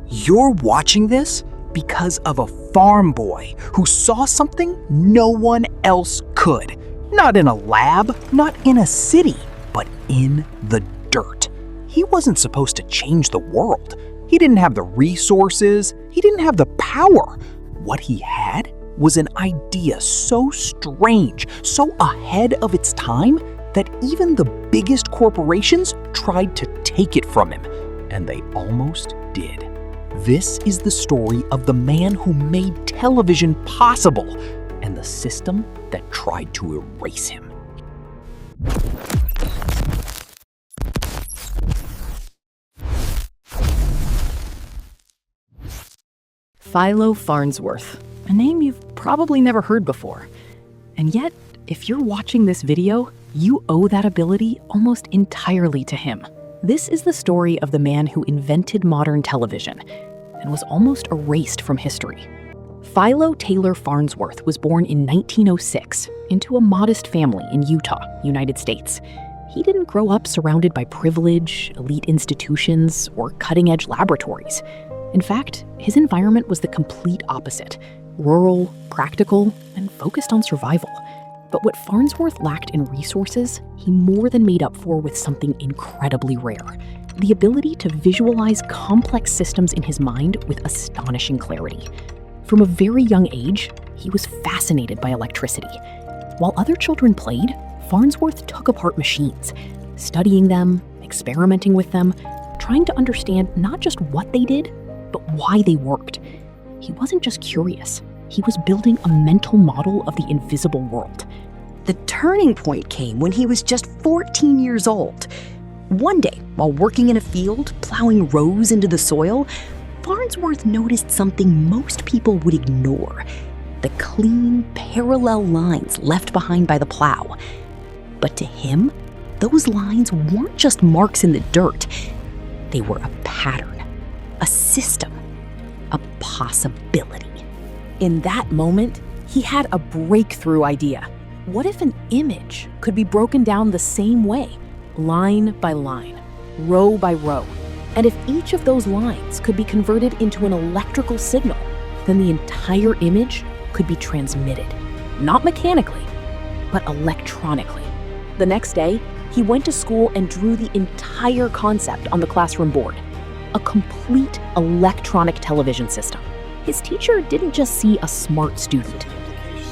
You're watching this because of a farm boy who saw something no one else could. Not in a lab, not in a city, but in the dirt. He wasn't supposed to change the world. He didn't have the resources. He didn't have the power. What he had was an idea so strange, so ahead of its time, that even the biggest corporations tried to take it from him. And they almost did. This is the story of the man who made television possible and the system that tried to erase him. Philo Farnsworth, a name you've probably never heard before. And yet, if you're watching this video, you owe that ability almost entirely to him. This is the story of the man who invented modern television and was almost erased from history. Philo Taylor Farnsworth was born in 1906 into a modest family in Utah, United States. He didn't grow up surrounded by privilege, elite institutions, or cutting-edge laboratories. In fact, his environment was the complete opposite: rural, practical, and focused on survival. But what Farnsworth lacked in resources, he more than made up for with something incredibly rare: the ability to visualize complex systems in his mind with astonishing clarity. From a very young age, he was fascinated by electricity. While other children played, Farnsworth took apart machines, studying them, experimenting with them, trying to understand not just what they did, but why they worked. He wasn't just curious. He was building a mental model of the invisible world. The turning point came when he was just 14 years old. One day, while working in a field, plowing rows into the soil, Farnsworth noticed something most people would ignore: the clean, parallel lines left behind by the plow. But to him, those lines weren't just marks in the dirt. They were a pattern, a system, a possibility. In that moment, he had a breakthrough idea. What if an image could be broken down the same way, line by line, row by row? And if each of those lines could be converted into an electrical signal, then the entire image could be transmitted, not mechanically, but electronically. The next day, he went to school and drew the entire concept on the classroom board: a complete electronic television system. His teacher didn't just see a smart student.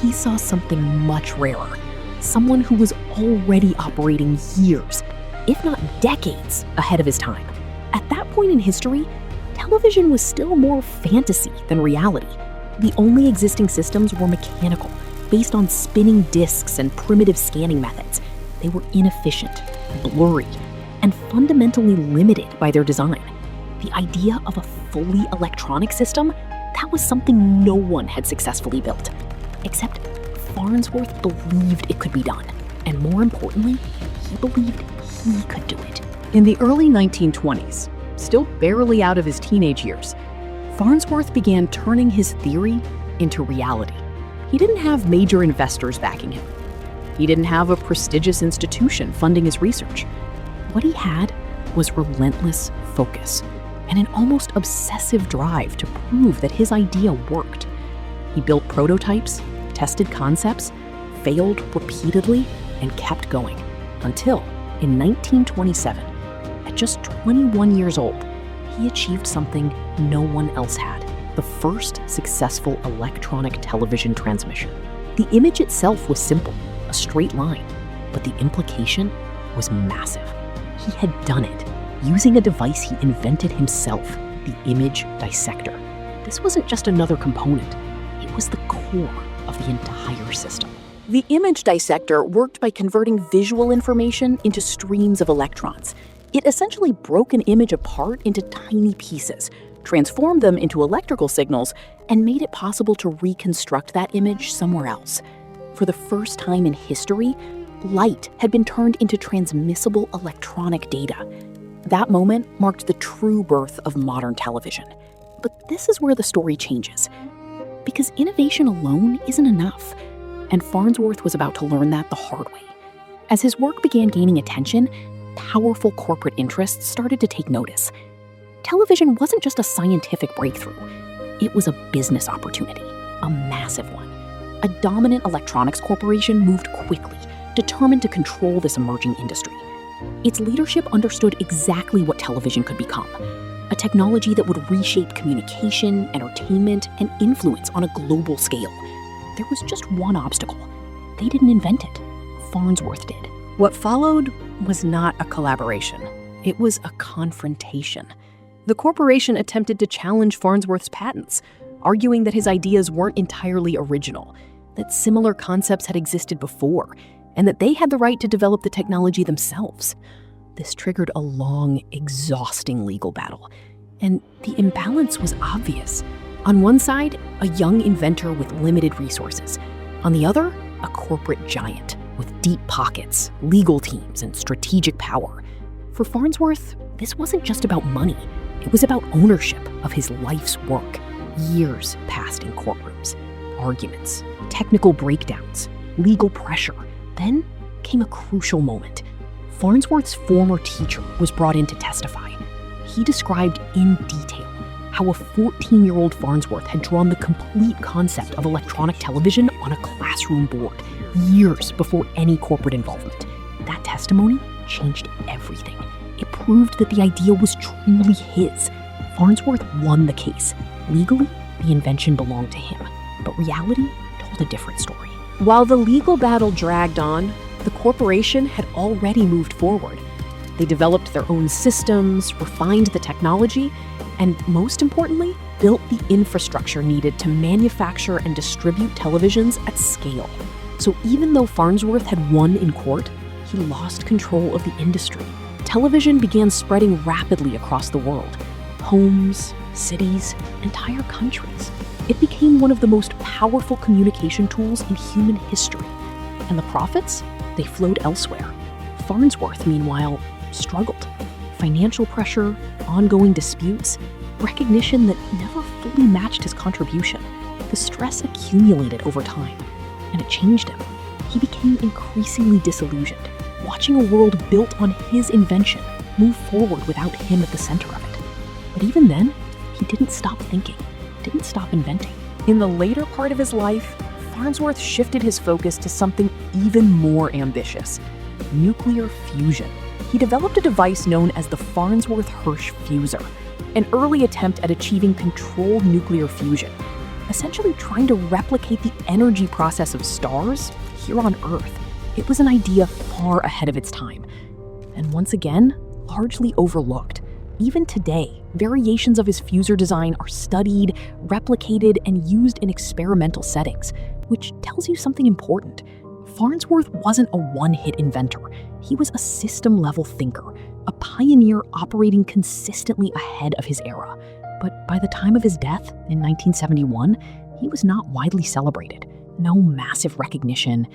He saw something much rarer: someone who was already operating years, if not decades, ahead of his time. At that point in history, television was still more fantasy than reality. The only existing systems were mechanical, based on spinning discs and primitive scanning methods. They were inefficient, blurry, and fundamentally limited by their design. The idea of a fully electronic system, that was something no one had successfully built. Except Farnsworth believed it could be done. And more importantly, he believed he could do it. In the early 1920s, still barely out of his teenage years, Farnsworth began turning his theory into reality. He didn't have major investors backing him. He didn't have a prestigious institution funding his research. What he had was relentless focus and an almost obsessive drive to prove that his idea worked. He built prototypes, tested concepts, failed repeatedly, and kept going until, in 1927, at just 21 years old, he achieved something no one else had: the first successful electronic television transmission. The image itself was simple, a straight line, but the implication was massive. He had done it, using a device he invented himself, the image dissector. This wasn't just another component, it was the core of the entire system. The image dissector worked by converting visual information into streams of electrons. It essentially broke an image apart into tiny pieces, transformed them into electrical signals, and made it possible to reconstruct that image somewhere else. For the first time in history, light had been turned into transmissible electronic data. That moment marked the true birth of modern television. But this is where the story changes. Because innovation alone isn't enough, and Farnsworth was about to learn that the hard way. As his work began gaining attention, powerful corporate interests started to take notice. television wasn't just a scientific breakthrough. It was a business opportunity, a massive one. A dominant electronics corporation moved quickly, determined to control this emerging industry. Its leadership understood exactly what television could become, a technology that would reshape communication, entertainment, and influence on a global scale. There was just one obstacle. They didn't invent it. Farnsworth did. What followed was not a collaboration. It was a confrontation. The corporation attempted to challenge Farnsworth's patents, arguing that his ideas weren't entirely original, that similar concepts had existed before, and that they had the right to develop the technology themselves. This triggered a long, exhausting legal battle, and the imbalance was obvious. On one side, a young inventor with limited resources. On the other, a corporate giant with deep pockets, legal teams, and strategic power. For Farnsworth, this wasn't just about money. It was about ownership of his life's work. Years passed in courtrooms, arguments, technical breakdowns, legal pressure. Then came a crucial moment. Farnsworth's former teacher was brought in to testify. He described in detail how a 14-year-old Farnsworth had drawn the complete concept of electronic television on a classroom board, years before any corporate involvement. That testimony changed everything. It proved that the idea was truly his. Farnsworth won the case. Legally, the invention belonged to him, but reality told a different story. While the legal battle dragged on, the corporation had already moved forward. They developed their own systems, refined the technology, and most importantly, built the infrastructure needed to manufacture and distribute televisions at scale. So even though Farnsworth had won in court, he lost control of the industry. Television began spreading rapidly across the world. Homes, cities, entire countries. It became one of the most powerful communication tools in human history. And the profits? They flowed elsewhere. Farnsworth, meanwhile, struggled. Financial pressure, ongoing disputes, recognition that never fully matched his contribution. The stress accumulated over time, and it changed him. He became increasingly disillusioned, watching a world built on his invention move forward without him at the center of it. But even then, he didn't stop thinking, didn't stop inventing. In the later part of his life, Farnsworth shifted his focus to something even more ambitious: nuclear fusion. He developed a device known as the Farnsworth-Hersh fuser, an early attempt at achieving controlled nuclear fusion, essentially trying to replicate the energy process of stars here on Earth. It was an idea far ahead of its time, and once again, largely overlooked. Even today, variations of his fuser design are studied, replicated, and used in experimental settings, which tells you something important. Farnsworth wasn't a one-hit inventor. He was a system-level thinker, a pioneer operating consistently ahead of his era. But by the time of his death in 1971, he was not widely celebrated. No massive recognition.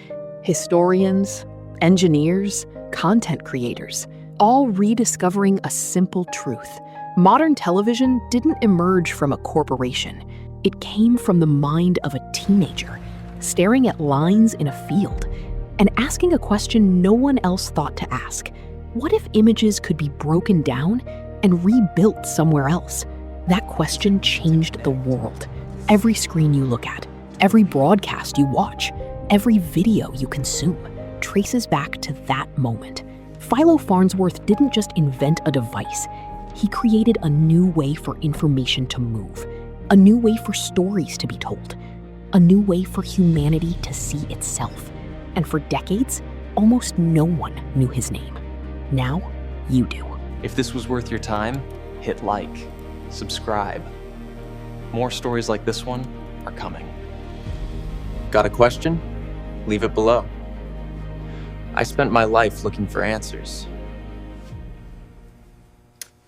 Historians, engineers, content creators, all rediscovering a simple truth. Modern television didn't emerge from a corporation. It came from the mind of a teenager, staring at lines in a field and asking a question no one else thought to ask. What if images could be broken down and rebuilt somewhere else? That question changed the world. Every screen you look at, every broadcast you watch, every video you consume traces back to that moment. Philo Farnsworth didn't just invent a device. He created a new way for information to move, a new way for stories to be told, a new way for humanity to see itself. And for decades, almost no one knew his name. Now, you do. If this was worth your time, hit like, subscribe. More stories like this one are coming. Got a question? Leave it below. I spent my life looking for answers,